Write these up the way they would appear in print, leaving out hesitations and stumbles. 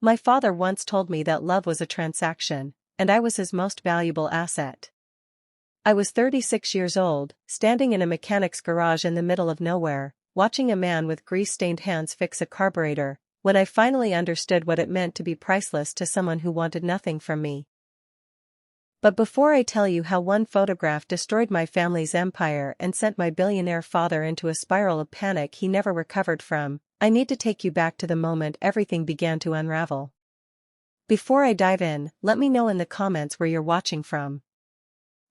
My father once told me that love was a transaction, and I was his most valuable asset. I was 36 years old, standing in a mechanic's garage in the middle of nowhere, watching a man with grease-stained hands fix a carburetor, when I finally understood what it meant to be priceless to someone who wanted nothing from me. But before I tell you how one photograph destroyed my family's empire and sent my billionaire father into a spiral of panic he never recovered from, I need to take you back to the moment everything began to unravel. Before I dive in, let me know in the comments where you're watching from.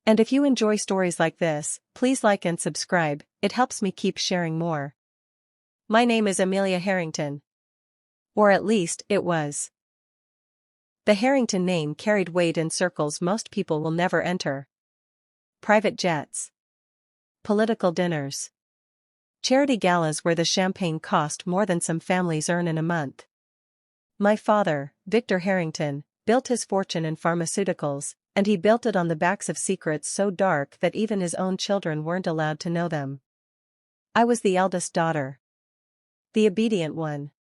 And if you enjoy stories like this, please like and subscribe, it helps me keep sharing more. My name is Emilia Harrington. Or at least, it was. The Harrington name carried weight in circles most people will never enter. Private jets. Political dinners. Charity galas where the champagne cost more than some families earn in a month. My father, Victor Harrington, built his fortune in pharmaceuticals, and he built it on the backs of secrets so dark that even his own children weren't allowed to know them. I was the eldest daughter. The obedient one.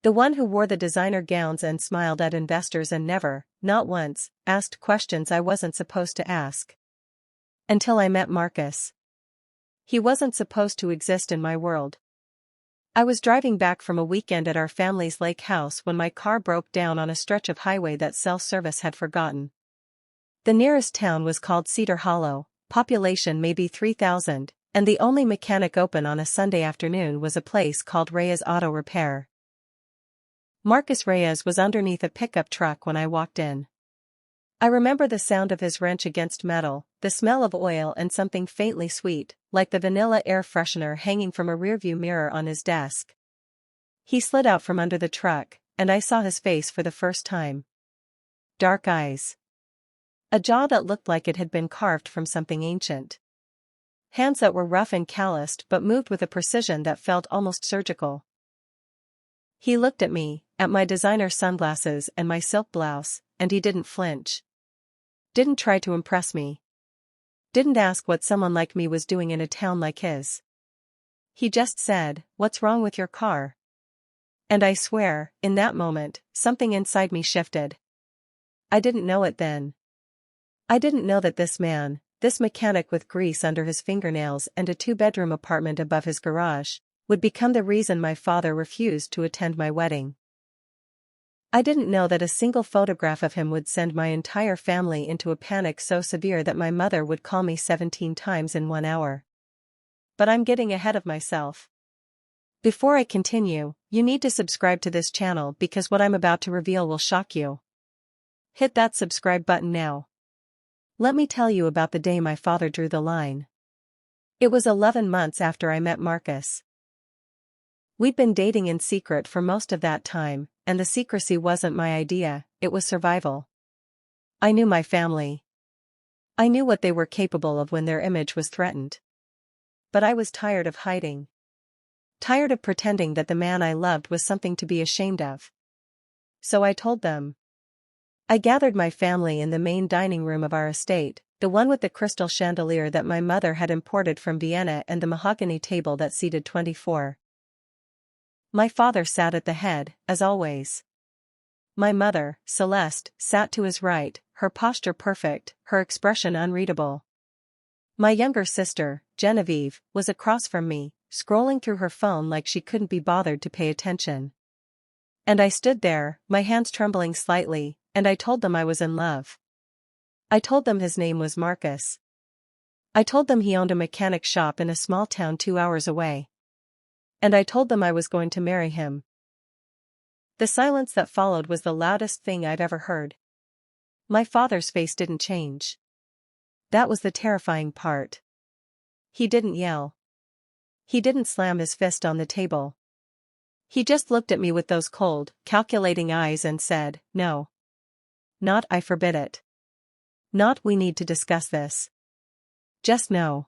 The one who wore the designer gowns and smiled at investors and never, not once, asked questions I wasn't supposed to ask. Until I met Marcus. He wasn't supposed to exist in my world. I was driving back from a weekend at our family's lake house when my car broke down on a stretch of highway that cell service had forgotten. The nearest town was called Cedar Hollow, population maybe 3,000, and the only mechanic open on a Sunday afternoon was a place called Reyes Auto Repair. Marcus Reyes was underneath a pickup truck when I walked in. I remember the sound of his wrench against metal, the smell of oil and something faintly sweet, like the vanilla air freshener hanging from a rearview mirror on his desk. He slid out from under the truck, and I saw his face for the first time. Dark eyes. A jaw that looked like it had been carved from something ancient. Hands that were rough and calloused but moved with a precision that felt almost surgical. He looked at me, at my designer sunglasses and my silk blouse, and he didn't flinch. Didn't try to impress me. Didn't ask what someone like me was doing in a town like his. He just said, "What's wrong with your car?" And I swear, in that moment, something inside me shifted. I didn't know it then. I didn't know that this man, this mechanic with grease under his fingernails and a two-bedroom apartment above his garage, would become the reason my father refused to attend my wedding. I didn't know that a single photograph of him would send my entire family into a panic so severe that my mother would call me 17 times in 1 hour. But I'm getting ahead of myself. Before I continue, you need to subscribe to this channel because what I'm about to reveal will shock you. Hit that subscribe button now. Let me tell you about the day my father drew the line. It was 11 months after I met Marcus. We'd been dating in secret for most of that time, and the secrecy wasn't my idea, it was survival. I knew my family. I knew what they were capable of when their image was threatened. But I was tired of hiding. Tired of pretending that the man I loved was something to be ashamed of. So I told them. I gathered my family in the main dining room of our estate, the one with the crystal chandelier that my mother had imported from Vienna and the mahogany table that seated 24. My father sat at the head, as always. My mother, Celeste, sat to his right, her posture perfect, her expression unreadable. My younger sister, Genevieve, was across from me, scrolling through her phone like she couldn't be bothered to pay attention. And I stood there, my hands trembling slightly, and I told them I was in love. I told them his name was Marcus. I told them he owned a mechanic shop in a small town 2 hours away. And I told them I was going to marry him. The silence that followed was the loudest thing I've ever heard. My father's face didn't change. That was the terrifying part. He didn't yell. He didn't slam his fist on the table. He just looked at me with those cold, calculating eyes and said, "No. Not I forbid it. Not we need to discuss this. Just no."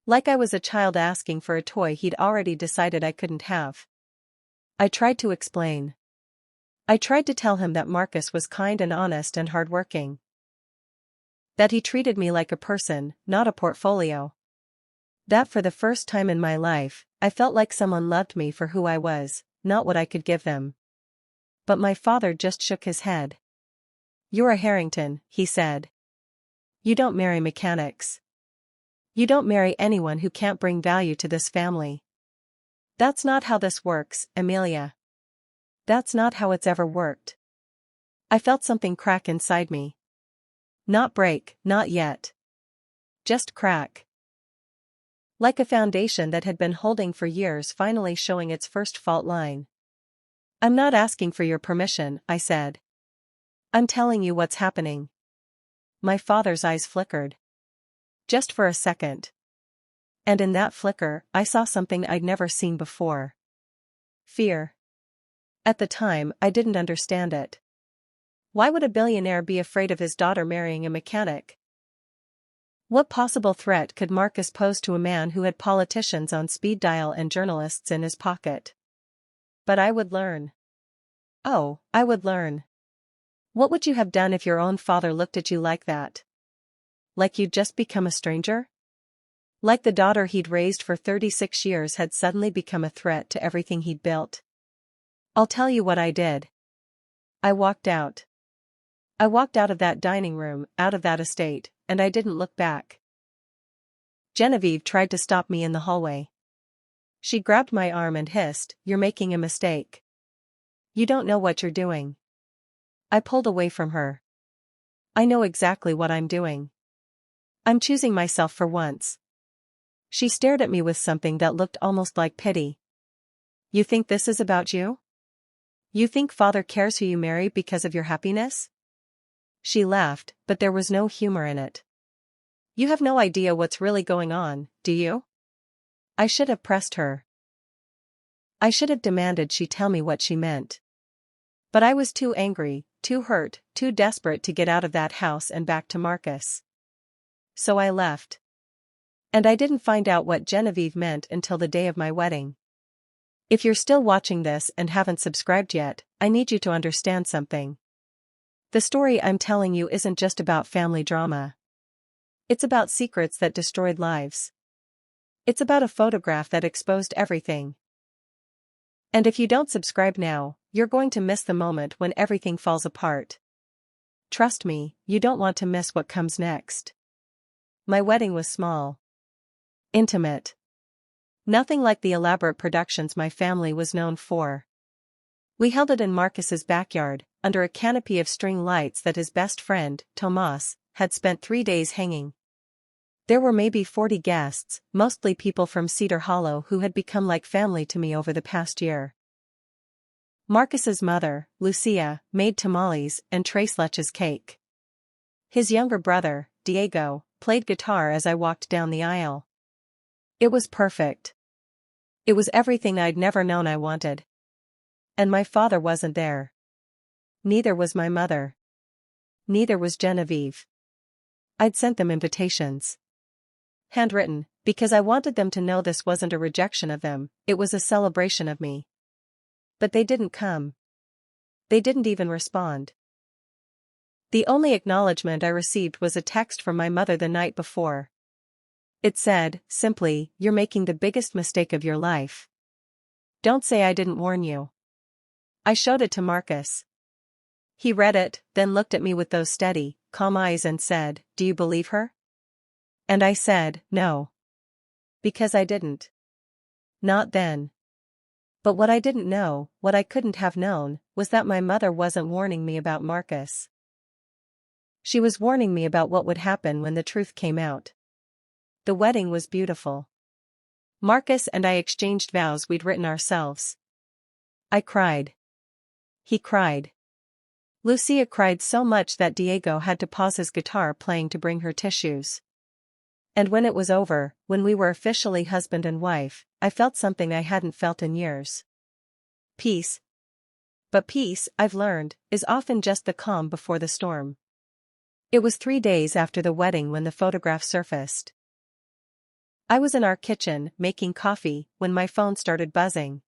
Like I was a child asking for a toy he'd already decided I couldn't have. I tried to explain. I tried to tell him that Marcus was kind and honest and hardworking. That he treated me like a person, not a portfolio. That for the first time in my life, I felt like someone loved me for who I was, not what I could give them. But my father just shook his head. "You're a Harrington," he said. "You don't marry mechanics. You don't marry anyone who can't bring value to this family. That's not how this works, Emilia. That's not how it's ever worked." I felt something crack inside me. Not break, not yet. Just crack. Like a foundation that had been holding for years finally showing its first fault line. "I'm not asking for your permission," I said. "I'm telling you what's happening." My father's eyes flickered. Just for a second. And in that flicker, I saw something I'd never seen before. Fear. At the time, I didn't understand it. Why would a billionaire be afraid of his daughter marrying a mechanic? What possible threat could Marcus pose to a man who had politicians on speed dial and journalists in his pocket? But I would learn. Oh, I would learn. What would you have done if your own father looked at you like that? Like you'd just become a stranger? Like the daughter he'd raised for 36 years had suddenly become a threat to everything he'd built? I'll tell you what I did. I walked out. I walked out of that dining room, out of that estate, and I didn't look back. Genevieve tried to stop me in the hallway. She grabbed my arm and hissed, "You're making a mistake. You don't know what you're doing." I pulled away from her. "I know exactly what I'm doing. I'm choosing myself for once." She stared at me with something that looked almost like pity. "You think this is about you? You think father cares who you marry because of your happiness?" She laughed, but there was no humor in it. "You have no idea what's really going on, do you?" I should have pressed her. I should have demanded she tell me what she meant. But I was too angry, too hurt, too desperate to get out of that house and back to Marcus. So I left. And I didn't find out what Genevieve meant until the day of my wedding. If you're still watching this and haven't subscribed yet, I need you to understand something. The story I'm telling you isn't just about family drama. It's about secrets that destroyed lives. It's about a photograph that exposed everything. And if you don't subscribe now, you're going to miss the moment when everything falls apart. Trust me, you don't want to miss what comes next. My wedding was small. Intimate. Nothing like the elaborate productions my family was known for. We held it in Marcus's backyard, under a canopy of string lights that his best friend, Tomas, had spent 3 days hanging. There were maybe 40 guests, mostly people from Cedar Hollow who had become like family to me over the past year. Marcus's mother, Lucia, made tamales and tres leches cake. His younger brother, Diego, played guitar as I walked down the aisle. It was perfect. It was everything I'd never known I wanted. And my father wasn't there. Neither was my mother. Neither was Genevieve. I'd sent them invitations. Handwritten, because I wanted them to know this wasn't a rejection of them, it was a celebration of me. But they didn't come. They didn't even respond. The only acknowledgement I received was a text from my mother the night before. It said, simply, "You're making the biggest mistake of your life. Don't say I didn't warn you." I showed it to Marcus. He read it, then looked at me with those steady, calm eyes and said, "Do you believe her?" And I said, "No." Because I didn't. Not then. But what I didn't know, what I couldn't have known, was that my mother wasn't warning me about Marcus. She was warning me about what would happen when the truth came out. The wedding was beautiful. Marcus and I exchanged vows we'd written ourselves. I cried. He cried. Lucia cried so much that Diego had to pause his guitar playing to bring her tissues. And when it was over, when we were officially husband and wife, I felt something I hadn't felt in years. Peace. But peace, I've learned, is often just the calm before the storm. It was 3 days after the wedding when the photograph surfaced. I was in our kitchen, making coffee, when my phone started buzzing.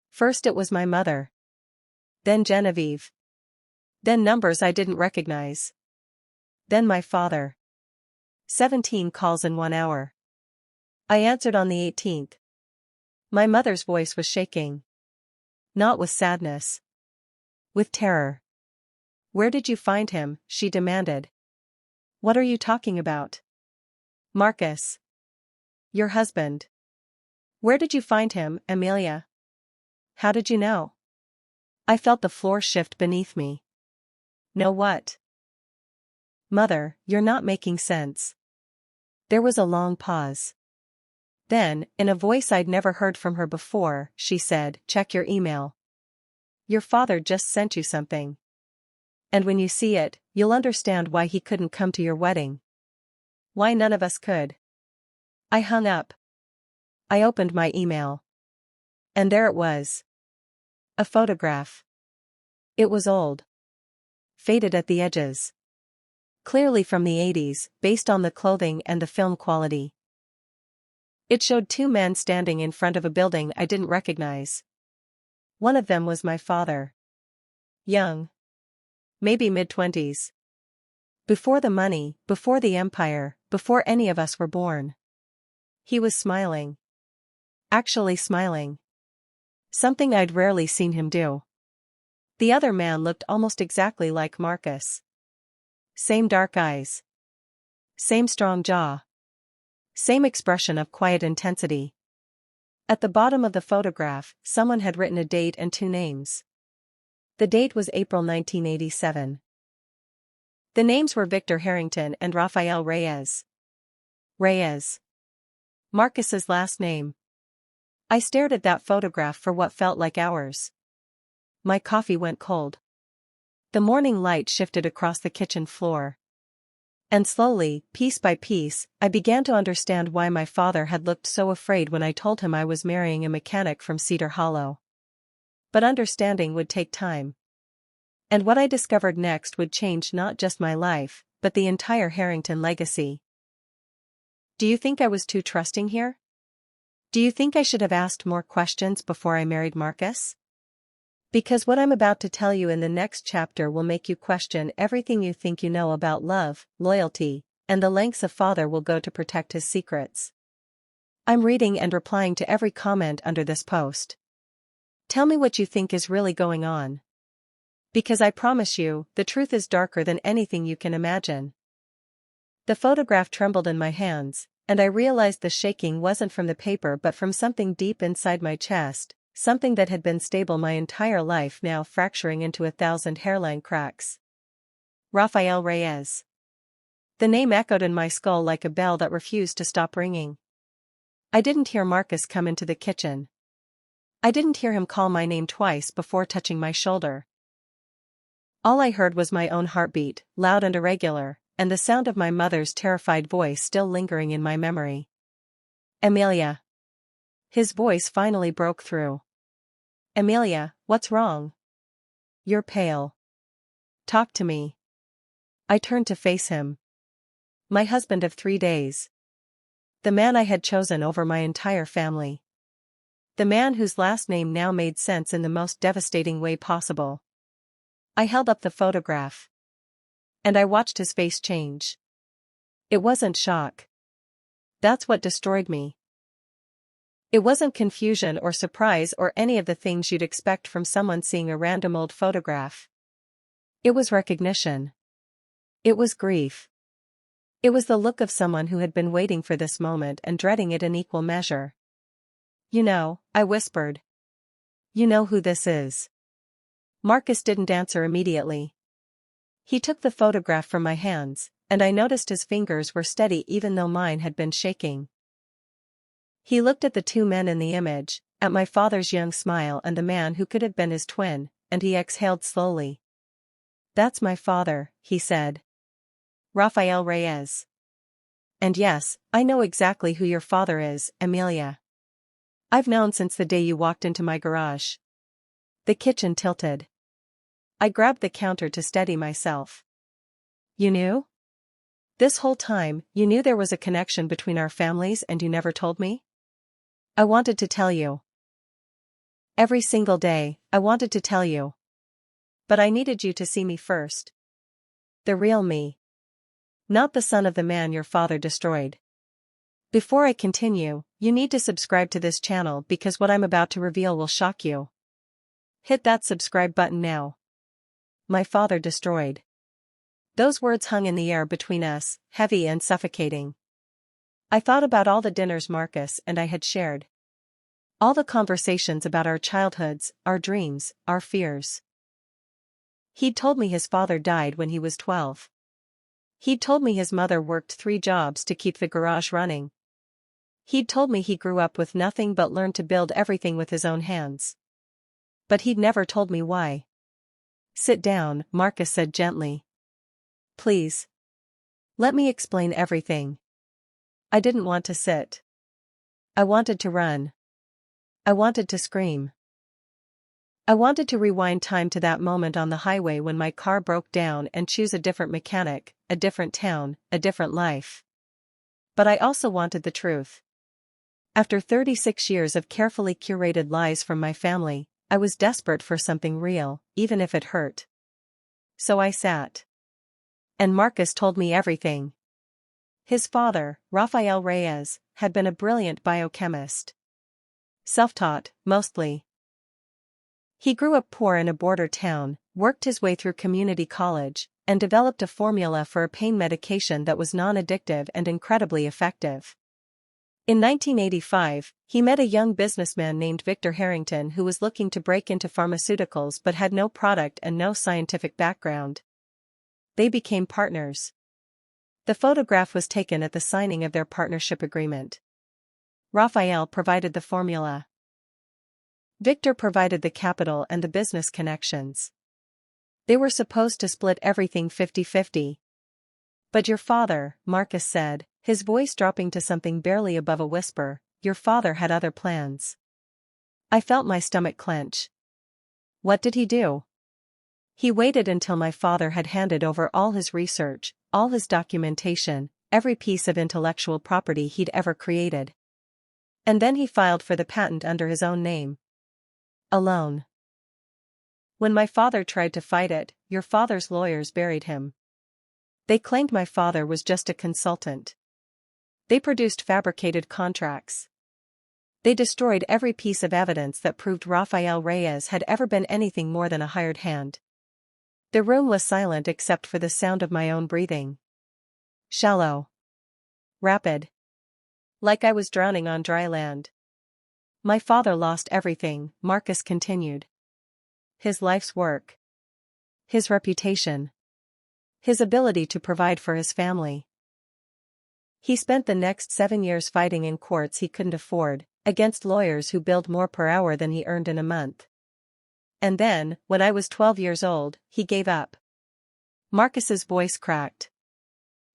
First it was my mother. Then Genevieve. Then numbers I didn't recognize. Then my father. 17 calls in 1 hour. I answered on the 18th. My mother's voice was shaking. Not with sadness. with terror. "Where did you find him?" she demanded. "What are you talking about?" "Marcus. Your husband. Where did you find him, Emilia? How did you know?" I felt the floor shift beneath me. "Know what?" "Mother, you're not making sense." There was a long pause. Then, in a voice I'd never heard from her before, she said, "Check your email. Your father just sent you something. And when you see it, you'll understand why he couldn't come to your wedding. Why none of us could." I hung up. I opened my email. And there it was. A photograph. It was old. Faded at the edges. Clearly from the 80s, based on the clothing and the film quality. It showed two men standing in front of a building I didn't recognize. One of them was my father. Young. Maybe mid-20s. Before the money, before the empire, before any of us were born. He was smiling. Actually smiling. Something I'd rarely seen him do. The other man looked almost exactly like Marcus. Same dark eyes. Same strong jaw. Same expression of quiet intensity. At the bottom of the photograph, someone had written a date and two names. The date was April 1987. The names were Victor Harrington and Rafael Reyes. Reyes. Marcus's last name. I stared at that photograph for what felt like hours. My coffee went cold. The morning light shifted across the kitchen floor. And slowly, piece by piece, I began to understand why my father had looked so afraid when I told him I was marrying a mechanic from Cedar Hollow. But understanding would take time. And what I discovered next would change not just my life, but the entire Harrington legacy. Do you think I was too trusting here? Do you think I should have asked more questions before I married Marcus? Because what I'm about to tell you in the next chapter will make you question everything you think you know about love, loyalty, and the lengths a father will go to protect his secrets. I'm reading and replying to every comment under this post. Tell me what you think is really going on. Because I promise you, the truth is darker than anything you can imagine. The photograph trembled in my hands, and I realized the shaking wasn't from the paper but from something deep inside my chest, something that had been stable my entire life now fracturing into 1,000 hairline cracks. Rafael Reyes. The name echoed in my skull like a bell that refused to stop ringing. I didn't hear Marcus come into the kitchen. I didn't hear him call my name twice before touching my shoulder. All I heard was my own heartbeat, loud and irregular, and the sound of my mother's terrified voice still lingering in my memory. "Emilia." His voice finally broke through. "Emilia, what's wrong? You're pale. Talk to me." I turned to face him. My husband of 3 days. The man I had chosen over my entire family. The man whose last name now made sense in the most devastating way possible. I held up the photograph. And I watched his face change. It wasn't shock. That's what destroyed me. It wasn't confusion or surprise or any of the things you'd expect from someone seeing a random old photograph. It was recognition. It was grief. It was the look of someone who had been waiting for this moment and dreading it in equal measure. "You know," I whispered. "You know who this is." Marcus didn't answer immediately. He took the photograph from my hands, and I noticed his fingers were steady even though mine had been shaking. He looked at the two men in the image, at my father's young smile and the man who could have been his twin, and he exhaled slowly. "That's my father," he said. "Rafael Reyes. And yes, I know exactly who your father is, Emilia. I've known since the day you walked into my garage." The kitchen tilted. I grabbed the counter to steady myself. "You knew? This whole time, you knew there was a connection between our families and you never told me?" "I wanted to tell you. Every single day, I wanted to tell you. But I needed you to see me first. The real me. Not the son of the man your father destroyed." Before I continue, you need to subscribe to this channel because what I'm about to reveal will shock you. Hit that subscribe button now. my father destroyed. Those words hung in the air between us, heavy and suffocating. I thought about all the dinners Marcus and I had shared. All the conversations about our childhoods, our dreams, our fears. He'd told me his father died when he was 12. He'd told me his mother worked 3 jobs to keep the garage running. He'd told me he grew up with nothing but learned to build everything with his own hands. But he'd never told me why. "Sit down," Marcus said gently. "Please. Let me explain everything." I didn't want to sit. I wanted to run. I wanted to scream. I wanted to rewind time to that moment on the highway when my car broke down and choose a different mechanic, a different town, a different life. But I also wanted the truth. After 36 years of carefully curated lies from my family, I was desperate for something real, even if it hurt. So I sat. And Marcus told me everything. His father, Rafael Reyes, had been a brilliant biochemist. Self-taught, mostly. He grew up poor in a border town, worked his way through community college, and developed a formula for a pain medication that was non-addictive and incredibly effective. In 1985, he met a young businessman named Victor Harrington who was looking to break into pharmaceuticals but had no product and no scientific background. They became partners. The photograph was taken at the signing of their partnership agreement. Rafael provided the formula. Victor provided the capital and the business connections. They were supposed to split everything 50-50. "But your father," Marcus said, his voice dropping to something barely above a whisper, "your father had other plans." I felt my stomach clench. What did he do? He waited until my father had handed over all his research, all his documentation, every piece of intellectual property he'd ever created. And then he filed for the patent under his own name. Alone. When my father tried to fight it, your father's lawyers buried him. They claimed my father was just a consultant. They produced fabricated contracts. They destroyed every piece of evidence that proved Rafael Reyes had ever been anything more than a hired hand. The room was silent except for the sound of my own breathing. Shallow. Rapid. Like I was drowning on dry land. My father lost everything, Marcus continued. His life's work. His reputation. His ability to provide for his family. He spent the next 7 years fighting in courts he couldn't afford, against lawyers who billed more per hour than he earned in a month. And then, when I was 12 years old, he gave up. Marcus's voice cracked.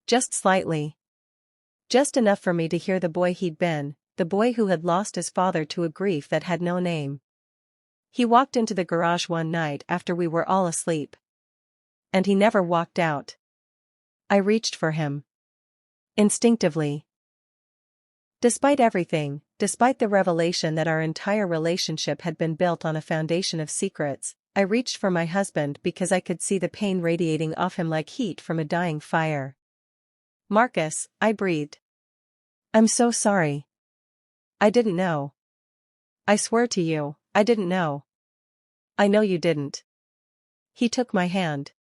Just slightly. Just enough for me to hear the boy he'd been, the boy who had lost his father to a grief that had no name. He walked into the garage one night after we were all asleep. And he never walked out. I reached for him. Instinctively. Despite everything, despite the revelation that our entire relationship had been built on a foundation of secrets, I reached for my husband because I could see the pain radiating off him like heat from a dying fire. "Marcus," I breathed. "I'm so sorry. I didn't know. I swear to you, I didn't know." "I know you didn't." He took my hand.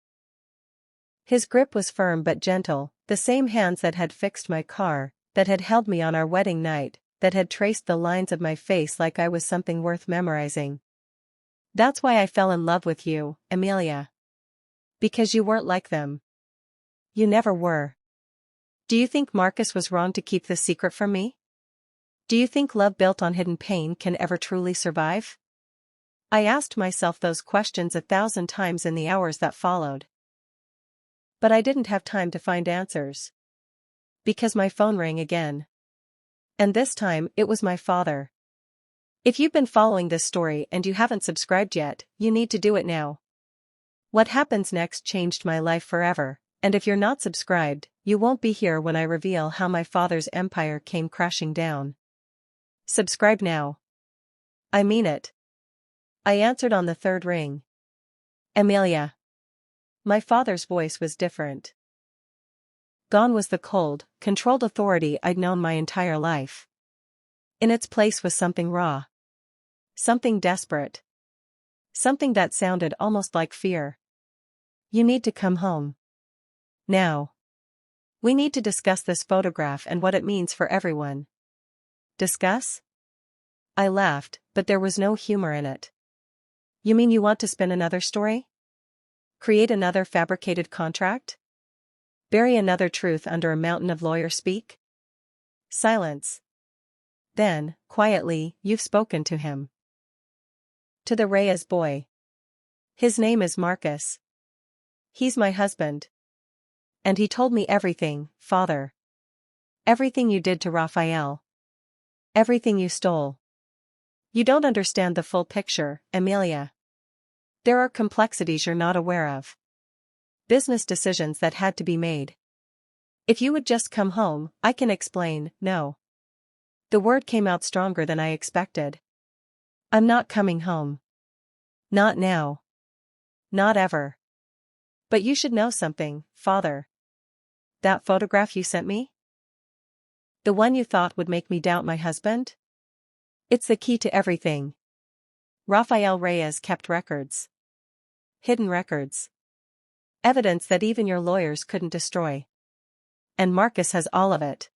His grip was firm but gentle, the same hands that had fixed my car, that had held me on our wedding night, that had traced the lines of my face like I was something worth memorizing. "That's why I fell in love with you, Emilia. Because you weren't like them. You never were. Do you think Marcus was wrong to keep this secret from me? Do you think love built on hidden pain can ever truly survive?" I asked myself those questions 1,000 times in the hours that followed. But I didn't have time to find answers. Because my phone rang again. And this time, it was my father. If you've been following this story and you haven't subscribed yet, you need to do it now. What happens next changed my life forever, and if you're not subscribed, you won't be here when I reveal how my father's empire came crashing down. Subscribe now. I mean it. I answered on the 3rd ring. "Emilia." My father's voice was different. Gone was the cold, controlled authority I'd known my entire life. In its place was something raw. Something desperate. Something that sounded almost like fear. You need to come home. Now. We need to discuss this photograph and what it means for everyone. Discuss? I laughed, but there was no humor in it. You mean you want to spin another story? Create another fabricated contract? Bury another truth under a mountain of lawyer speak? Silence. Then, quietly, you've spoken to him. To the Reyes boy. His name is Marcus. He's my husband. And he told me everything, Father. Everything you did to Raphael. Everything you stole. You don't understand the full picture, Emilia. There are complexities you're not aware of. Business decisions that had to be made. If you would just come home, I can explain. No. The word came out stronger than I expected. I'm not coming home. Not now. Not ever. But you should know something, Father. That photograph you sent me? The one you thought would make me doubt my husband? It's the key to everything. Raphael Reyes kept records. Hidden records. Evidence that even your lawyers couldn't destroy. And Marcus has all of it.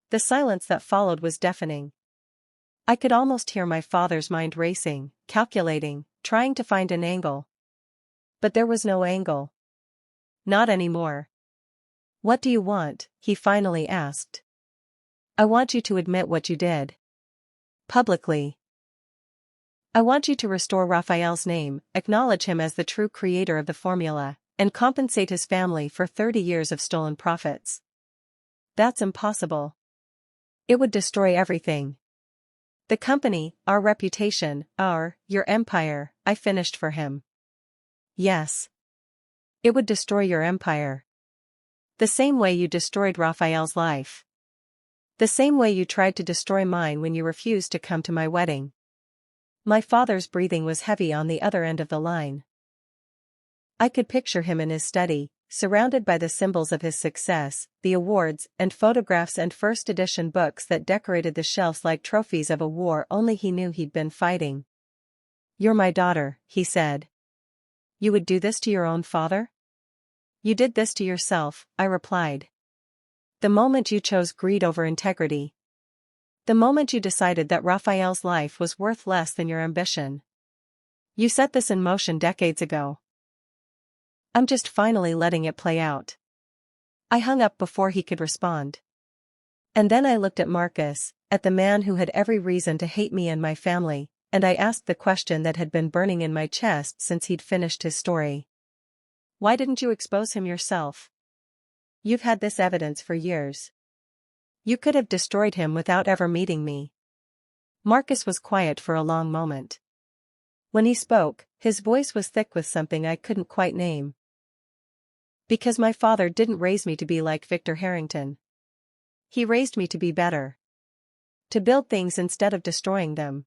The silence that followed was deafening. I could almost hear my father's mind racing, calculating, trying to find an angle. But there was no angle. Not anymore. What do you want? He finally asked. I want you to admit what you did. Publicly. I want you to restore Raphael's name, acknowledge him as the true creator of the formula, and compensate his family for 30 years of stolen profits. That's impossible. It would destroy everything. The company, our reputation, your empire, I finished for him. Yes. It would destroy your empire. The same way you destroyed Raphael's life. The same way you tried to destroy mine when you refused to come to my wedding. My father's breathing was heavy on the other end of the line. I could picture him in his study, surrounded by the symbols of his success, the awards and photographs and first edition books that decorated the shelves like trophies of a war only he knew he'd been fighting. You're my daughter, he said. You would do this to your own father? You did this to yourself, I replied. The moment you chose greed over integrity. The moment you decided that Raphael's life was worth less than your ambition. You set this in motion decades ago. I'm just finally letting it play out. I hung up before he could respond. And then I looked at Marcus, at the man who had every reason to hate me and my family, and I asked the question that had been burning in my chest since he'd finished his story. Why didn't you expose him yourself? You've had this evidence for years. You could have destroyed him without ever meeting me. Marcus was quiet for a long moment. When he spoke, his voice was thick with something I couldn't quite name. Because my father didn't raise me to be like Victor Harrington. He raised me to be better. To build things instead of destroying them.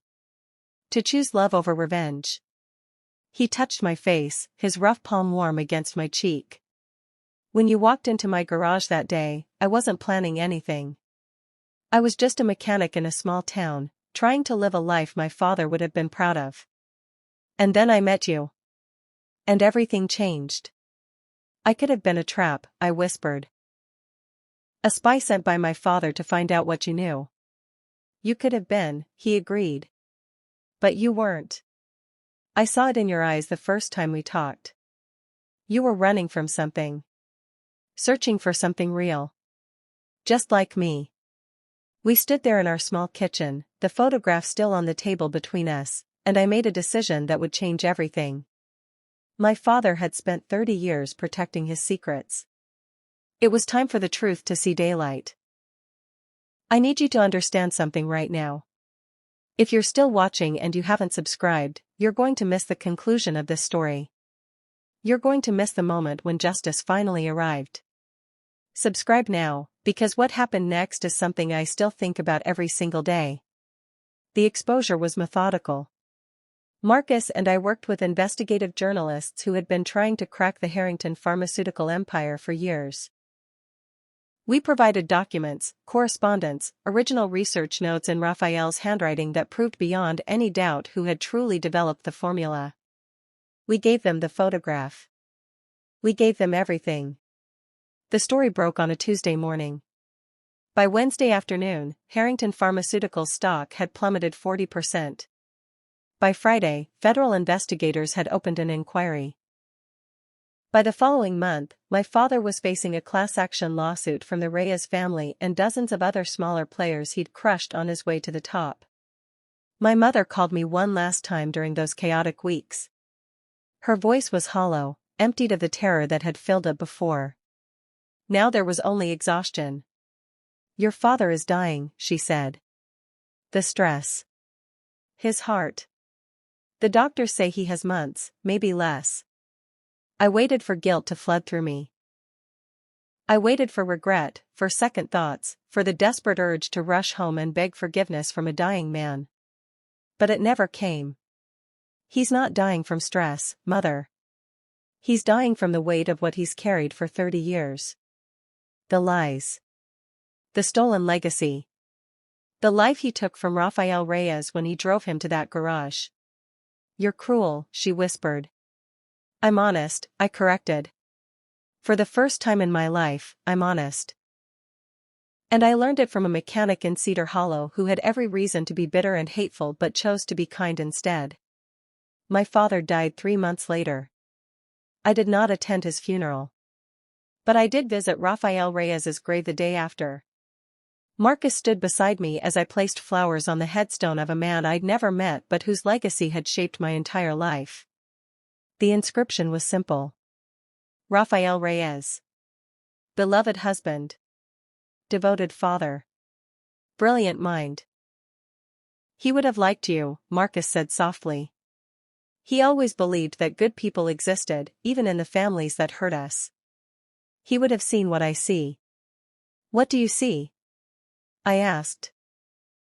To choose love over revenge. He touched my face, his rough palm warm against my cheek. When you walked into my garage that day, I wasn't planning anything. I was just a mechanic in a small town, trying to live a life my father would have been proud of. And then I met you. And everything changed. I could have been a trap, I whispered. A spy sent by my father to find out what you knew. You could have been, he agreed. But you weren't. I saw it in your eyes the first time we talked. You were running from something. Searching for something real. Just like me. We stood there in our small kitchen, the photograph still on the table between us, and I made a decision that would change everything. My father had spent 30 years protecting his secrets. It was time for the truth to see daylight. I need you to understand something right now. If you're still watching and you haven't subscribed, you're going to miss the conclusion of this story. You're going to miss the moment when justice finally arrived. Subscribe now, because what happened next is something I still think about every single day. The exposure was methodical. Marcus and I worked with investigative journalists who had been trying to crack the Harrington pharmaceutical empire for years. We provided documents, correspondence, original research notes in Raphael's handwriting that proved beyond any doubt who had truly developed the formula. We gave them the photograph. We gave them everything. The story broke on a Tuesday morning. By Wednesday afternoon, Harrington Pharmaceutical stock had plummeted 40%. By Friday, federal investigators had opened an inquiry. By the following month, my father was facing a class action lawsuit from the Reyes family and dozens of other smaller players he'd crushed on his way to the top. My mother called me one last time during those chaotic weeks. Her voice was hollow, emptied of the terror that had filled it before. Now there was only exhaustion. "Your father is dying," she said. "The stress. His heart. The doctors say he has months, maybe less." I waited for guilt to flood through me. I waited for regret, for second thoughts, for the desperate urge to rush home and beg forgiveness from a dying man. But it never came. "He's not dying from stress, Mother. He's dying from the weight of what he's carried for 30 years. The lies. The stolen legacy. The life he took from Rafael Reyes when he drove him to that garage." "You're cruel," she whispered. "I'm honest," I corrected. "For the first time in my life, I'm honest." And I learned it from a mechanic in Cedar Hollow who had every reason to be bitter and hateful but chose to be kind instead. My father died 3 months later. I did not attend his funeral. But I did visit Rafael Reyes's grave the day after. Marcus stood beside me as I placed flowers on the headstone of a man I'd never met but whose legacy had shaped my entire life. The inscription was simple. Rafael Reyes. Beloved husband. Devoted father. Brilliant mind. "He would have liked you," Marcus said softly. "He always believed that good people existed, even in the families that hurt us. He would have seen what I see." "What do you see?" I asked.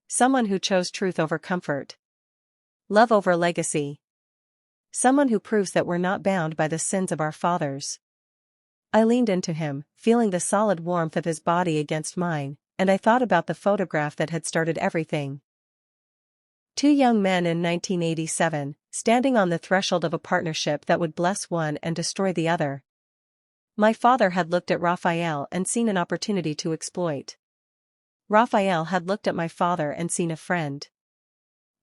"Someone who chose truth over comfort. Love over legacy. Someone who proves that we're not bound by the sins of our fathers." I leaned into him, feeling the solid warmth of his body against mine, and I thought about the photograph that had started everything. 2 young men in 1987, standing on the threshold of a partnership that would bless one and destroy the other. My father had looked at Rafael and seen an opportunity to exploit. Rafael had looked at my father and seen a friend.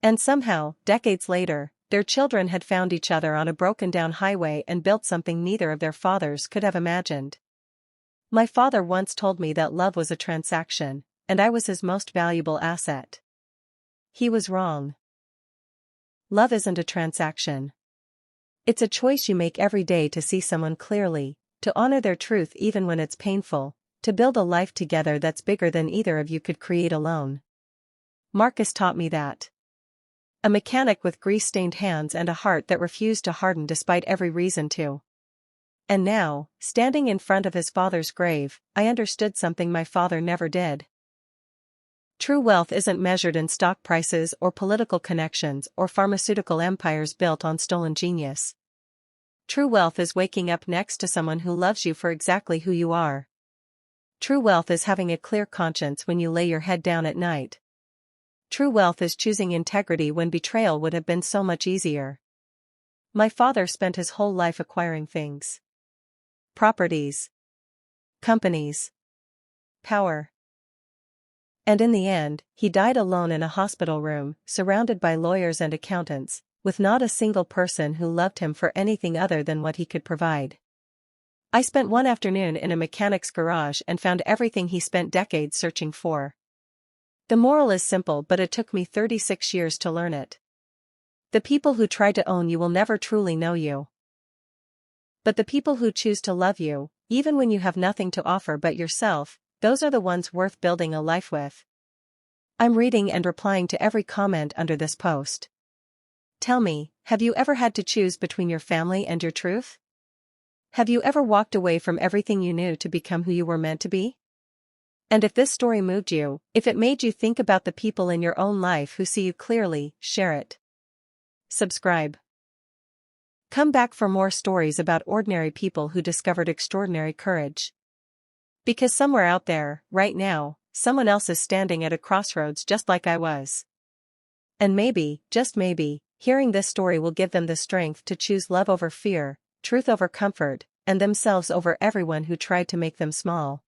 And somehow, decades later, their children had found each other on a broken-down highway and built something neither of their fathers could have imagined. My father once told me that love was a transaction, and I was his most valuable asset. He was wrong. Love isn't a transaction. It's a choice you make every day to see someone clearly, to honor their truth even when it's painful, to build a life together that's bigger than either of you could create alone. Marcus taught me that. A mechanic with grease-stained hands and a heart that refused to harden despite every reason to. And now, standing in front of his father's grave, I understood something my father never did. True wealth isn't measured in stock prices or political connections or pharmaceutical empires built on stolen genius. True wealth is waking up next to someone who loves you for exactly who you are. True wealth is having a clear conscience when you lay your head down at night. True wealth is choosing integrity when betrayal would have been so much easier. My father spent his whole life acquiring things. Properties. Companies. Power. And in the end, he died alone in a hospital room, surrounded by lawyers and accountants, with not a single person who loved him for anything other than what he could provide. I spent one afternoon in a mechanic's garage and found everything he spent decades searching for. The moral is simple, but it took me 36 years to learn it. The people who try to own you will never truly know you. But the people who choose to love you, even when you have nothing to offer but yourself, those are the ones worth building a life with. I'm reading and replying to every comment under this post. Tell me, have you ever had to choose between your family and your truth? Have you ever walked away from everything you knew to become who you were meant to be? And if this story moved you, if it made you think about the people in your own life who see you clearly, share it. Subscribe. Come back for more stories about ordinary people who discovered extraordinary courage. Because somewhere out there, right now, someone else is standing at a crossroads just like I was. And maybe, just maybe, hearing this story will give them the strength to choose love over fear, truth over comfort, and themselves over everyone who tried to make them small.